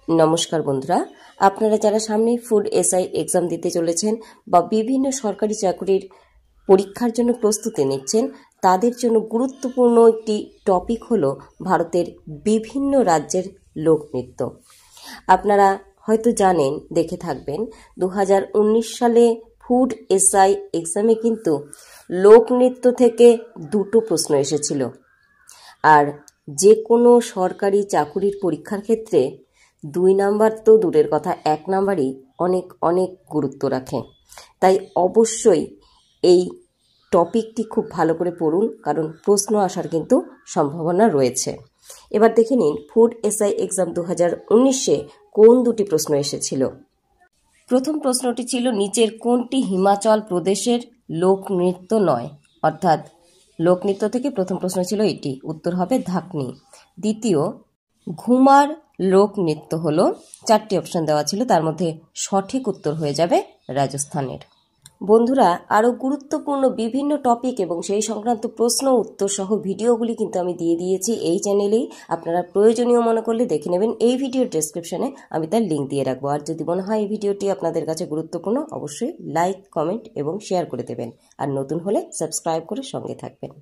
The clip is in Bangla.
নমস্কার বন্ধুরা, আপনারা যারা সামনে ফুড এসআই এক্সাম দিতে চলেছেন বা বিভিন্ন সরকারি চাকরির পরীক্ষার জন্য প্রস্তুতি নিচ্ছেন, তাদের জন্য গুরুত্বপূর্ণ একটি টপিক হলো ভারতের বিভিন্ন রাজ্যের লোকনৃত্য। আপনারা হয়তো জানেন, দেখে থাকবেন 2019 সালে ফুড এসআই এক্সামে কিন্তু লোকনৃত্য থেকে 2টো প্রশ্ন এসেছিল। আর যে কোনো সরকারি চাকুরির পরীক্ষার ক্ষেত্রে 2 নাম্বার তো দূরের কথা, 1 নাম্বারই অনেক অনেক গুরুত্ব রাখে। তাই অবশ্যই এই টপিকটি খুব ভালো করে পড়ুন, কারণ প্রশ্ন আসার কিন্তু সম্ভাবনা রয়েছে। এবার দেখে নিন ফুড এসআই এক্সাম 2019-এ কোন 2টি প্রশ্ন এসেছিল। প্রথম প্রশ্নটি ছিল, নিচের কোনটি হিমাচল প্রদেশের লোকনৃত্য নয়? অর্থাৎ লোকনৃত্য থেকে প্রথম প্রশ্ন ছিল এটি, উত্তর হবে ধাকনি। দ্বিতীয়, ঘুমার লোকনৃত্য হলো, 4টি অপশন দেওয়া ছিল, তার মধ্যে সঠিক উত্তর হয়ে যাবে রাজস্থানের। বন্ধুরা, আরও গুরুত্বপূর্ণ বিভিন্ন টপিক এবং সেই সংক্রান্ত প্রশ্ন উত্তর সহ ভিডিওগুলি কিন্তু আমি দিয়ে দিয়েছি এই চ্যানেলেই। আপনারা প্রয়োজনীয় মনে করলে দেখে নেবেন। এই ভিডিওর ডেসক্রিপশনে আমি তার লিঙ্ক দিয়ে রাখবো। আর যদি মনে হয় এই ভিডিওটি আপনাদের কাছে গুরুত্বপূর্ণ, অবশ্যই লাইক, কমেন্ট এবং শেয়ার করে দেবেন। আর নতুন হলে সাবস্ক্রাইব করে সঙ্গে থাকবেন।